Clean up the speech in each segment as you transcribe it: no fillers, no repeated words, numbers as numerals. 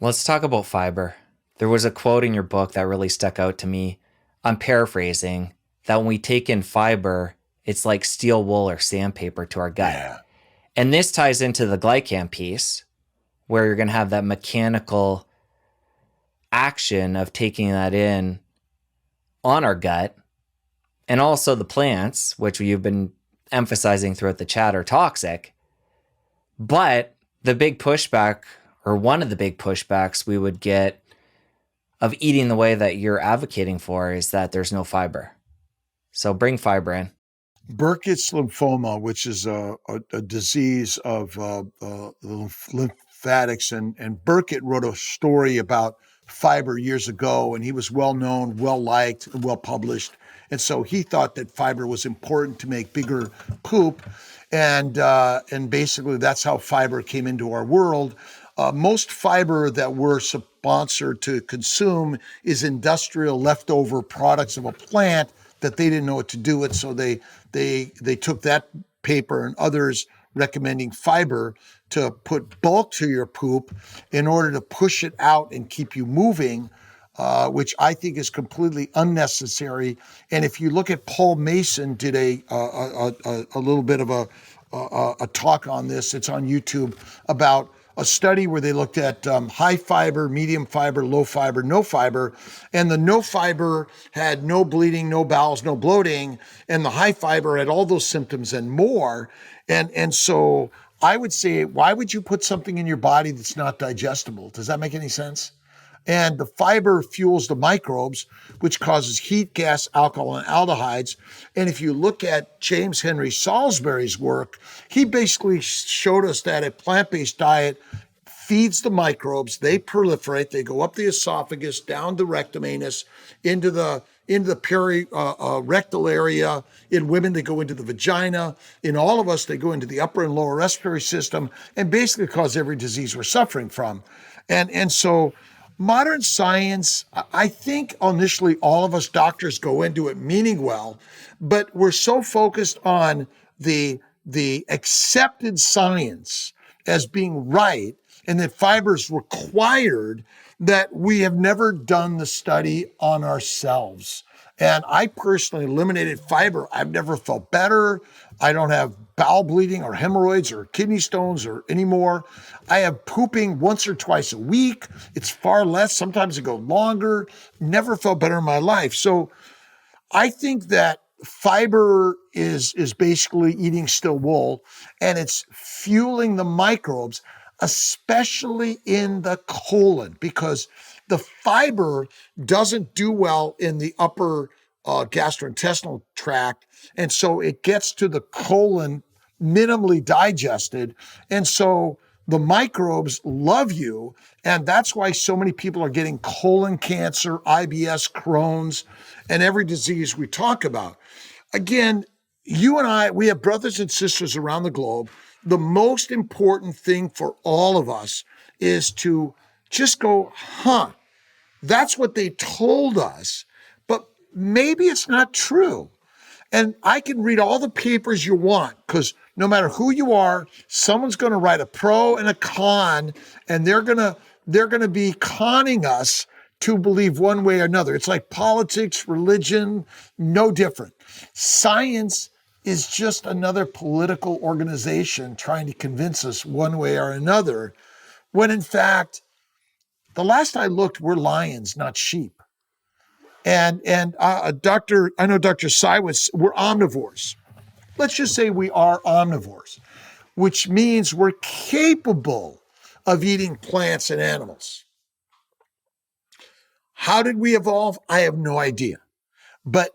Let's talk about fiber. There was a quote in your book that really stuck out to me. I'm paraphrasing that when we take in fiber, it's like steel wool or sandpaper to our gut. Yeah. And this ties into the glycan piece, where you're going to have that mechanical action of taking that in on our gut. And also the plants, which you've been emphasizing throughout the chat, are toxic. But the big pushback, or one of the big pushbacks we would get of eating the way that you're advocating for, is that there's no fiber. So bring fiber in. Burkitt's lymphoma, which is a disease of the lymphatics, and Burkitt wrote a story about fiber years ago, and he was well known, well liked, and well published, and so he thought that fiber was important to make bigger poop, and basically that's how fiber came into our world. Most fiber that we're sponsored to consume is industrial leftover products of a plant that they didn't know what to do with, so they took that paper and others recommending fiber to put bulk to your poop in order to push it out and keep you moving, which I think is completely unnecessary. And if you look at Paul Mason did a little bit of a talk on this, it's on YouTube, about a study where they looked at high fiber, medium fiber, low fiber, no fiber, and the no fiber had no bleeding, no bowels, no bloating, and the high fiber had all those symptoms and more. And so I would say, why would you put something in your body that's not digestible? Does that make any sense? And the fiber fuels the microbes, which causes heat, gas, alcohol, and aldehydes. And if you look at James Henry Salisbury's work, he basically showed us that a plant-based diet feeds the microbes, they proliferate, they go up the esophagus, down the rectum anus, into the rectal area. In women, they go into the vagina. In all of us, they go into the upper and lower respiratory system and basically cause every disease we're suffering from. And so modern science, I think initially all of us doctors go into it meaning well, but we're so focused on the accepted science as being right and that fiber is required that we have never done the study on ourselves. And I personally eliminated fiber. I've never felt better. I don't have bowel bleeding or hemorrhoids or kidney stones or anymore. I have pooping once or twice a week. It's far less. Sometimes it goes longer. Never felt better in my life. So I think that fiber is basically eating still wool, and it's fueling the microbes, especially in the colon, because the fiber doesn't do well in the upper gastrointestinal tract. And so it gets to the colon minimally digested. And so the microbes love you. And that's why so many people are getting colon cancer, IBS, Crohn's, and every disease we talk about. Again, you and I, we have brothers and sisters around the globe. The most important thing for all of us is to just go, that's what they told us, but maybe it's not true. And I can read all the papers you want, because no matter who you are, someone's going to write a pro and a con, and they're going to be conning us to believe one way or another. It's like politics, religion, no different. Science is just another political organization trying to convince us one way or another, when in fact, the last I looked, we're lions, not sheep. And Dr. Sywitz, we're omnivores. Let's just say we are omnivores, which means we're capable of eating plants and animals. How did we evolve? I have no idea. But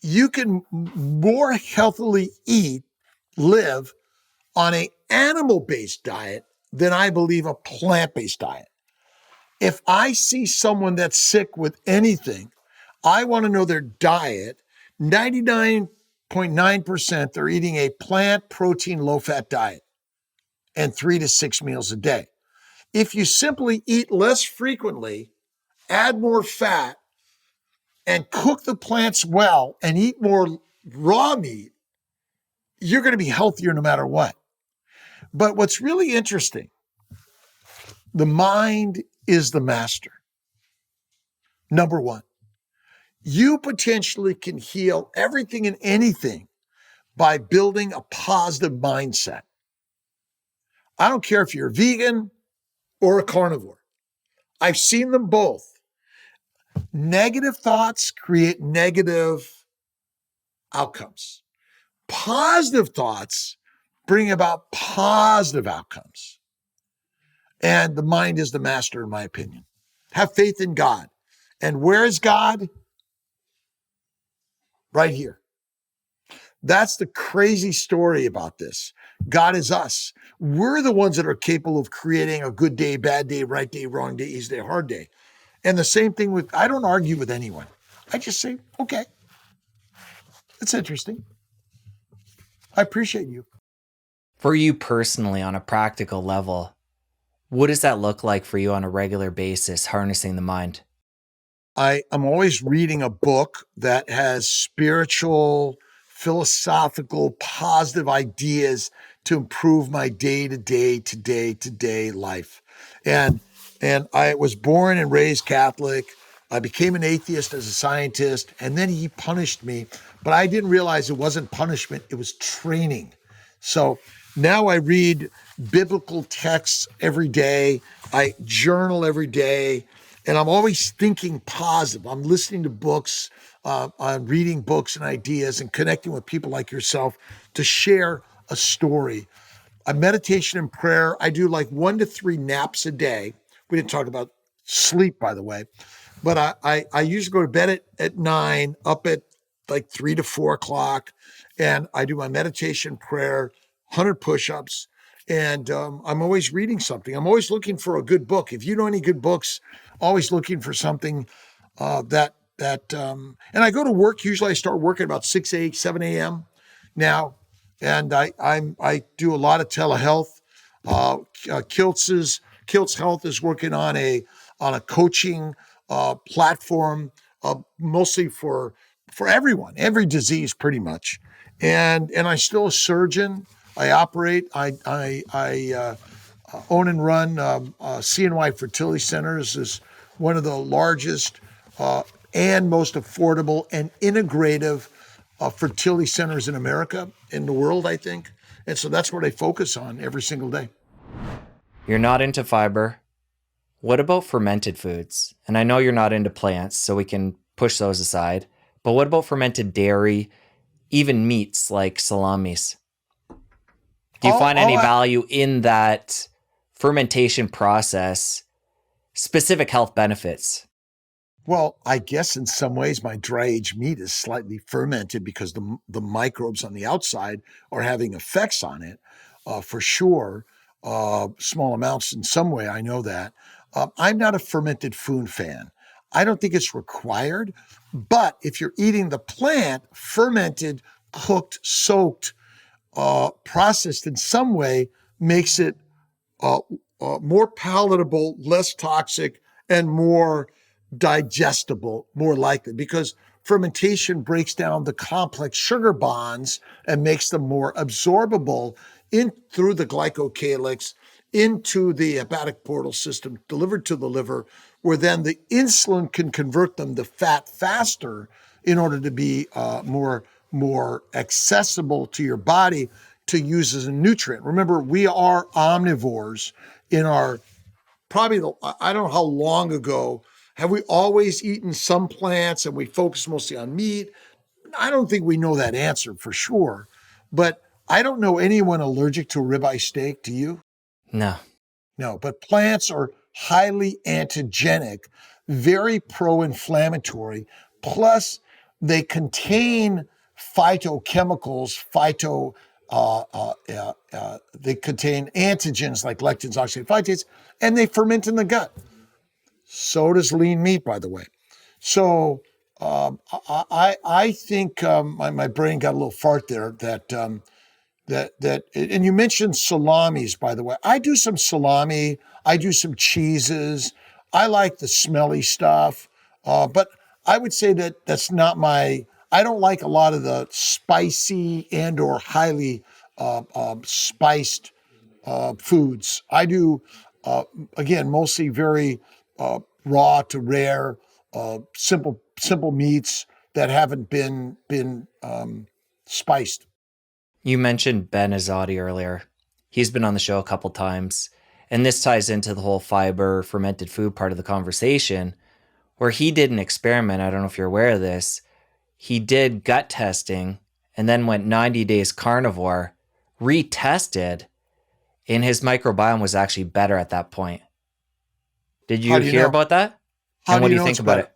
you can more healthily live on an animal-based diet than I believe a plant-based diet. If I see someone that's sick with anything, I want to know their diet. 99.9% they're eating a plant, protein, low-fat diet and 3 to 6 meals a day. If you simply eat less frequently, add more fat, and cook the plants well and eat more raw meat, you're going to be healthier no matter what. But what's really interesting The mind is the master. Number one, you potentially can heal everything and anything by building a positive mindset. I don't care if you're a vegan or a carnivore. I've seen them both. Negative thoughts create negative outcomes. Positive thoughts bring about positive outcomes. And the mind is the master, in my opinion. Have faith in God. And where is God? Right here. That's the crazy story about this. God is us. We're the ones that are capable of creating a good day, bad day, right day, wrong day, easy day, hard day. And the same thing with, I don't argue with anyone. I just say, okay, that's interesting. I appreciate you. For you personally, on a practical level, what does that look like for you on a regular basis, harnessing the mind? I'm always reading a book that has spiritual, philosophical, positive ideas to improve my day-to-day life. And I was born and raised Catholic. I became an atheist as a scientist, and then he punished me. But I didn't realize it wasn't punishment, it was training. So now I read biblical texts every day. I journal every day. And I'm always thinking positive. I'm listening to books, I'm reading books and ideas and connecting with people like yourself to share a story. A meditation and prayer, I do like 1 to 3 naps a day. We didn't talk about sleep, by the way. But I usually go to bed at 9, up at like 3 to 4 o'clock. And I do my meditation, prayer, 100 push-ups. And I'm always reading something. I'm always looking for a good book. If you know any good books, always looking for something and I go to work. Usually I start working about 6, 8, 7 a.m. now. And I do a lot of telehealth. Kiltz Health is working on a coaching platform, mostly for everyone, every disease pretty much. And I'm still a surgeon. I operate. I own and run CNY Fertility Centers. Is one of the largest and most affordable and integrative fertility centers in America, in the world, I think. And so that's what I focus on every single day. You're not into fiber. What about fermented foods? And I know you're not into plants, so we can push those aside. But what about fermented dairy, even meats like salamis? Do you find any value in that fermentation process, specific health benefits? Well, I guess in some ways my dry aged meat is slightly fermented because the microbes on the outside are having effects on it, for sure. Small amounts in some way, I know that. I'm not a fermented food fan. I don't think it's required, but if you're eating the plant, fermented, cooked, soaked, processed in some way makes it uh, more palatable, less toxic, and more digestible, more likely, because fermentation breaks down the complex sugar bonds and makes them more absorbable in through the glycocalyx into the hepatic portal system, delivered to the liver, where then the insulin can convert them to fat faster in order to be more accessible to your body to use as a nutrient. Remember, we are omnivores in our I don't know how long ago, have we always eaten some plants and we focus mostly on meat? I don't think we know that answer for sure, but I don't know anyone allergic to a ribeye steak. Do you? No. No, but plants are highly antigenic, very pro-inflammatory, plus they contain phytochemicals, they contain antigens like lectins, oxidative phytates, and they ferment in the gut. So does lean meat, by the way. So I think my brain got a little fart there and you mentioned salamis, by the way. I do some salami. I do some cheeses. I like the smelly stuff. But I would say that that's not I don't like a lot of the spicy and or highly spiced foods. Again, mostly very raw to rare, simple meats that haven't been spiced. You mentioned Ben Azadi earlier. He's been on the show a couple times, and this ties into the whole fiber fermented food part of the conversation, where he did an experiment. I don't know if you're aware of this. He did gut testing and then went 90 days carnivore, retested, and his microbiome was actually better at that point. Did you hear about that? And what do you think about it?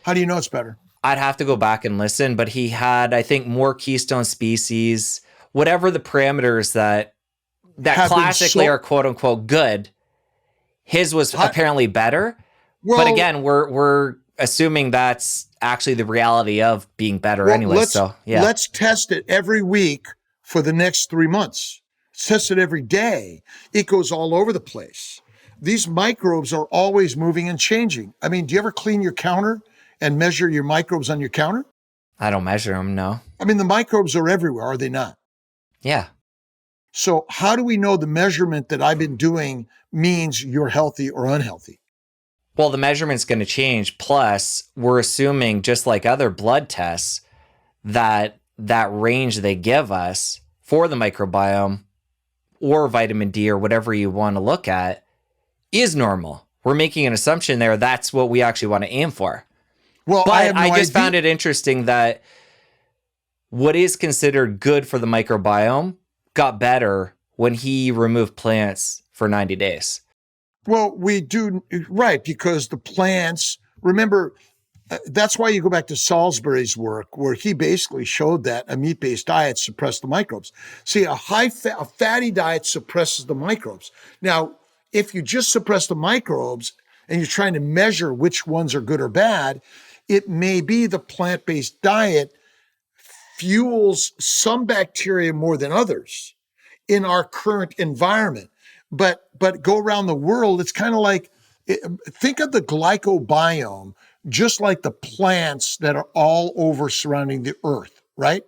How do you know it's better? I'd have to go back and listen, but he had, I think, more keystone species, whatever the parameters that classically are quote unquote good. His was apparently better. Well, but again, we're assuming that's actually the reality of being better anyway. So yeah. Let's test it every week for the next 3 months. Test it every day. It goes all over the place. These microbes are always moving and changing. I mean, do you ever clean your counter and measure your microbes on your counter? I don't measure them, no. I mean, the microbes are everywhere, are they not? Yeah. So how do we know the measurement that I've been doing means you're healthy or unhealthy? Well, the measurement's going to change. Plus, we're assuming, just like other blood tests, that range they give us for the microbiome or vitamin D or whatever you want to look at is normal. We're making an assumption there. That's what we actually want to aim for. Well, but I just found it interesting that what is considered good for the microbiome got better when he removed plants for 90 days. Well, we do, right, because the plants, remember, that's why you go back to Salisbury's work, where he basically showed that a meat-based diet suppressed the microbes. See, a fatty diet suppresses the microbes. Now, if you just suppress the microbes and you're trying to measure which ones are good or bad, it may be the plant-based diet fuels some bacteria more than others in our current environment. But go around the world, it's kind of like, think of the glycobiome, just like the plants that are all over surrounding the earth, right?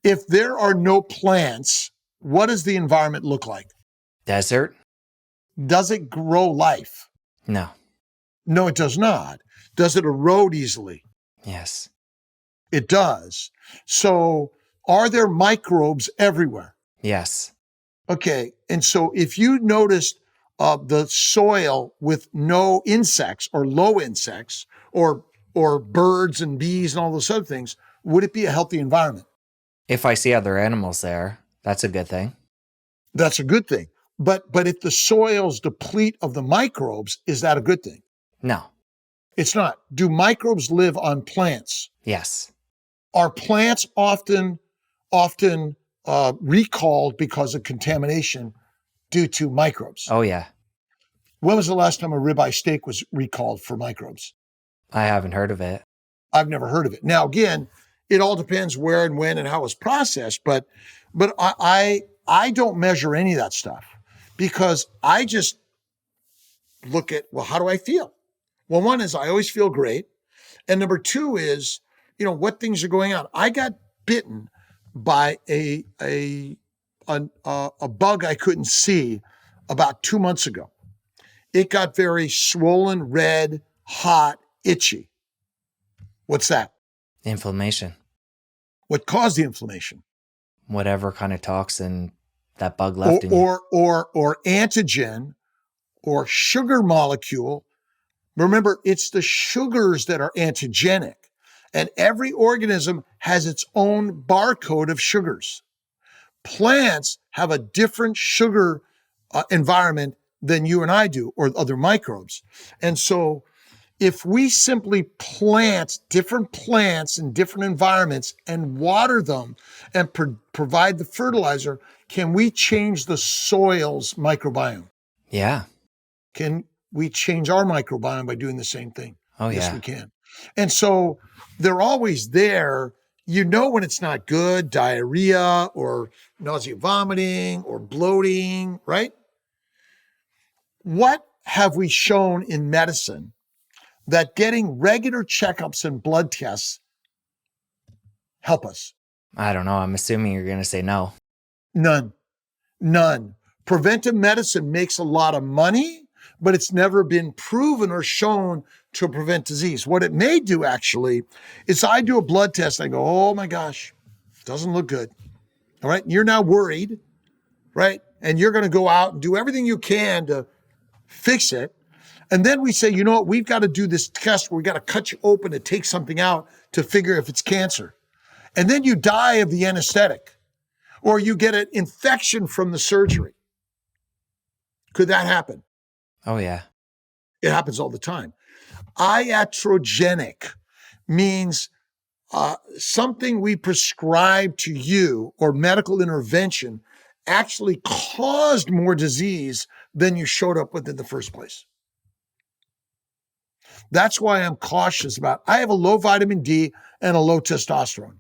If there are no plants, what does the environment look like? Desert. Does it grow life? No. No, it does not. Does it erode easily? Yes. It does. So are there microbes everywhere? Yes. Okay. And so if you noticed the soil with no insects or low insects or birds and bees and all those other things, would it be a healthy environment? If I see other animals there, that's a good thing. That's a good thing. But if the soil's deplete of the microbes, is that a good thing? No. It's not. Do microbes live on plants? Yes. Are plants often recalled because of contamination due to microbes? Oh, yeah. When was the last time a ribeye steak was recalled for microbes? I haven't heard of it. I've never heard of it. Now, again, it all depends where and when and how it's processed, but I don't measure any of that stuff because I just look at, well, how do I feel? Well, one is I always feel great. And number two is, what things are going on. I got bitten by a bug I couldn't see about 2 months ago. It got very swollen, red, hot, itchy. What's that? Inflammation. What caused the inflammation? Whatever kind of toxin that bug left in you. Or antigen or sugar molecule. Remember, it's the sugars that are antigenic. And every organism has its own barcode of sugars. Plants have a different sugar environment than you and I do, or other microbes. And so if we simply plant different plants in different environments and water them and provide the fertilizer, can we change the soil's microbiome? Yeah. Can we change our microbiome by doing the same thing? Oh, yeah. Yes, we can. And so they're always there. When it's not good, diarrhea or nausea, vomiting or bloating, right? What have we shown in medicine that getting regular checkups and blood tests help us? I don't know. I'm assuming you're going to say no. None. Preventive medicine makes a lot of money, but it's never been proven or shown to prevent disease. What it may do actually is I do a blood test and I go, oh my gosh, doesn't look good. All right. You're now worried, right? And you're going to go out and do everything you can to fix it. And then we say, you know what? We've got to do this test where we got to cut you open and take something out to figure if it's cancer. And then you die of the anesthetic or you get an infection from the surgery. Could that happen? Oh, yeah. It happens all the time. Iatrogenic means something we prescribe to you or medical intervention actually caused more disease than you showed up with in the first place. That's why I'm cautious about, I have a low vitamin D and a low testosterone.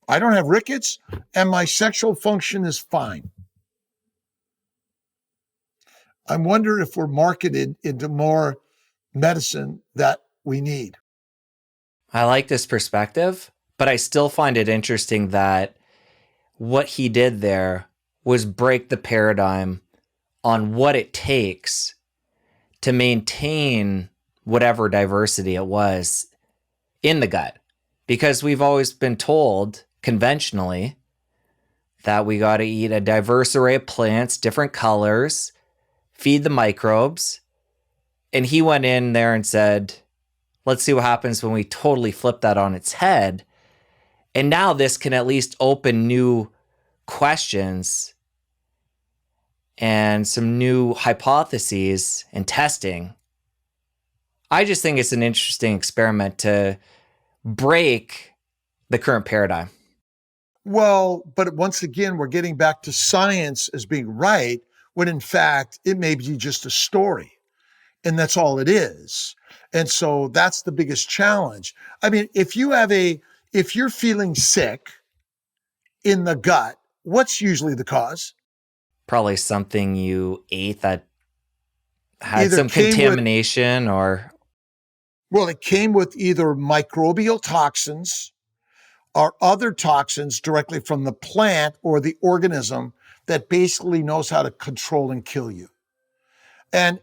I don't have rickets and my sexual function is fine. I wonder if we're marketed into more medicine that we need. I like this perspective, but I still find it interesting that what he did there was break the paradigm on what it takes to maintain whatever diversity it was in the gut. Because we've always been told conventionally that we got to eat a diverse array of plants, different colors, feed the microbes. And he went in there and said, let's see what happens when we totally flip that on its head. And now this can at least open new questions and some new hypotheses and testing. I just think it's an interesting experiment to break the current paradigm. Well, but once again, we're getting back to science as being right, when in fact, it may be just a story. And that's all it is. And so that's the biggest challenge. I mean, if you're feeling sick in the gut, what's usually the cause? Probably something you ate that had Either some came with- contamination or Well, it came with either microbial toxins or other toxins directly from the plant or the organism that basically knows how to control and kill you. And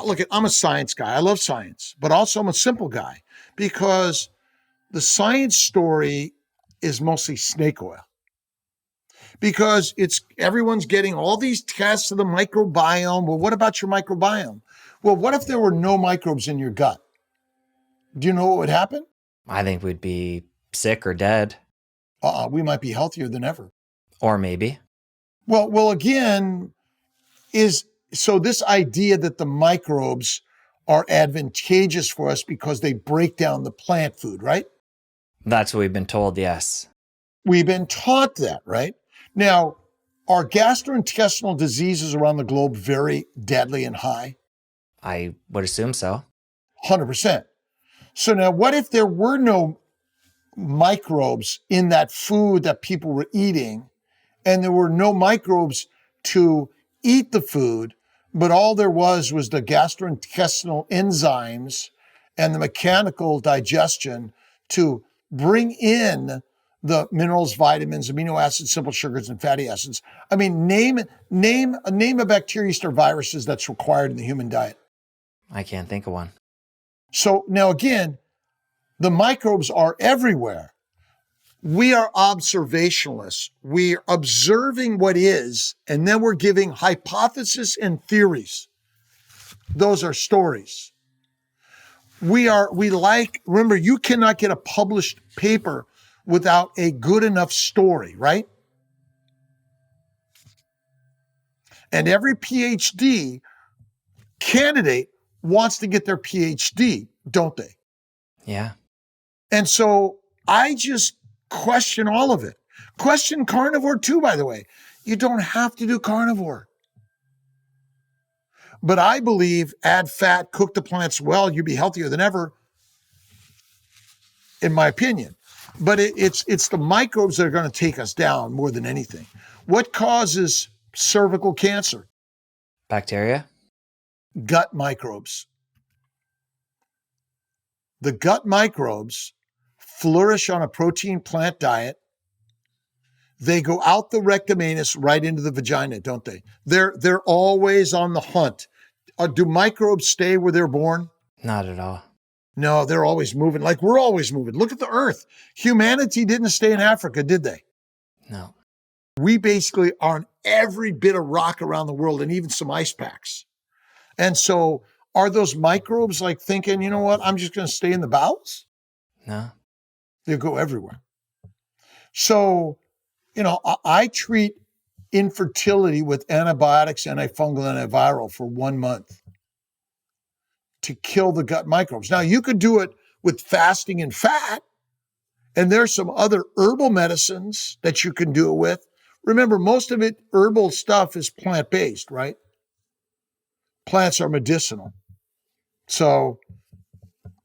look, I'm a science guy. I love science, but also I'm a simple guy because the science story is mostly snake oil. Because everyone's getting all these tests of the microbiome. Well, what about your microbiome? Well, what if there were no microbes in your gut? Do you know what would happen? I think we'd be sick or dead. We might be healthier than ever. Or maybe. Well, again, so this idea that the microbes are advantageous for us because they break down the plant food, right? That's what we've been told, yes. We've been taught that, right? Now, are gastrointestinal diseases around the globe very deadly and high? I would assume so. 100%. So now what if there were no microbes in that food that people were eating and there were no microbes to eat the food, but all there was the gastrointestinal enzymes and the mechanical digestion to bring in the minerals, vitamins, amino acids, simple sugars, and fatty acids. I mean, name a bacteria or viruses that's required in the human diet. I can't think of one. So now again, the microbes are everywhere. We are observationalists. We're observing what is, and then we're giving hypotheses and theories. Those are stories. Remember, you cannot get a published paper without a good enough story, right? And every PhD candidate wants to get their PhD, don't they? Yeah. And so I just question all of it. Question carnivore too, by the way. You don't have to do carnivore. But I believe add fat, cook the plants well, you'd be healthier than ever, in my opinion. But it's the microbes that are going to take us down more than anything. What causes cervical cancer? Bacteria? Gut microbes. The gut microbes flourish on a protein plant diet. They go out the rectum anus right into the vagina, don't they? They're always on the hunt. Do microbes stay where they're born? Not at all. No, they're always moving. Like we're always moving. Look at the earth. Humanity didn't stay in Africa, did they? No. We basically are on every bit of rock around the world and even some ice packs. And so are those microbes like thinking, you know what, I'm just going to stay in the bowels? No. They go everywhere. So, I treat infertility with antibiotics, antifungal, antiviral for 1 month to kill the gut microbes. Now, you could do it with fasting and fat, and there's some other herbal medicines that you can do it with. Remember, most of it, herbal stuff, is plant-based, right? Plants are medicinal. So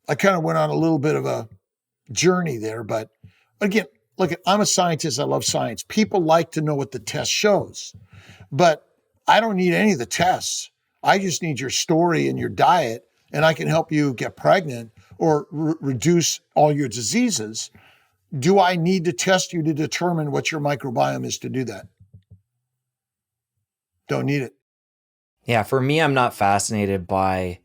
I kind of went on a little bit of a journey there, but again, look, I'm a scientist. I love science. People like to know what the test shows, but I don't need any of the tests. I just need your story and your diet, and I can help you get pregnant or reduce all your diseases. Do I need to test you to determine what your microbiome is to do that? Don't need it. Yeah, for me, I'm not fascinated by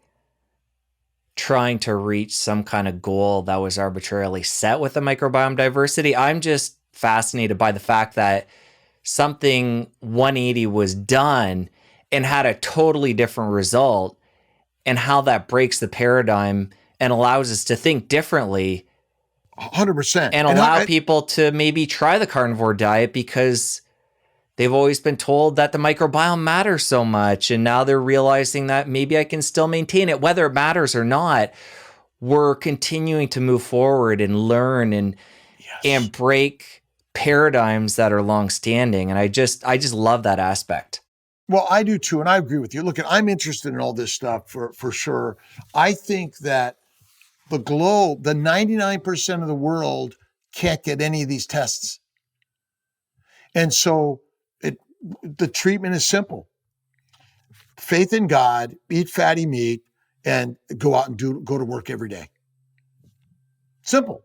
trying to reach some kind of goal that was arbitrarily set with the microbiome diversity. I'm just fascinated by the fact that something 180 was done and had a totally different result, and how that breaks the paradigm and allows us to think differently 100%. and allow people to maybe try the carnivore diet because they've always been told that the microbiome matters so much. And now they're realizing that maybe I can still maintain it, whether it matters or not. We're continuing to move forward and learn and break paradigms that are longstanding. And I just love that aspect. Well, I do too. And I agree with you. Look, I'm interested in all this stuff for sure. I think that the globe, the 99% of the world can't get any of these tests. And so the treatment is simple. Faith in God, eat fatty meat, and go out and go to work every day. Simple.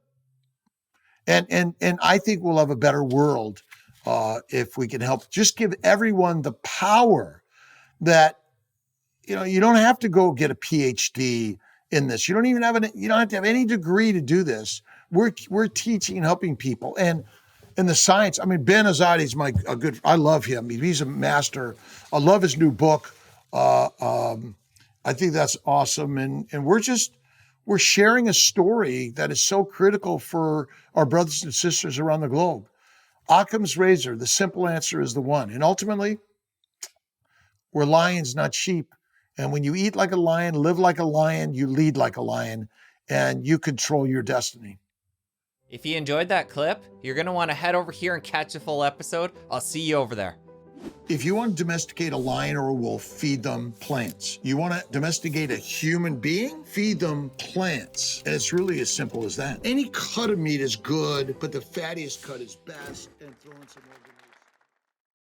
And I think we'll have a better world if we can help just give everyone the power that, you don't have to go get a PhD in this. You don't have to have any degree to do this. We're teaching and helping people. And the science, Ben Azadi's I love him. He's a master. I love his new book. I think that's awesome. And we're sharing a story that is so critical for our brothers and sisters around the globe. Occam's razor, the simple answer is the one. And ultimately, we're lions, not sheep. And when you eat like a lion, live like a lion, you lead like a lion, and you control your destiny. If you enjoyed that clip, you're going to want to head over here and catch the full episode. I'll see you over there. If you want to domesticate a lion or a wolf, feed them plants. You want to domesticate a human being? Feed them plants. And it's really as simple as that. Any cut of meat is good, but the fattiest cut is best. And throw in some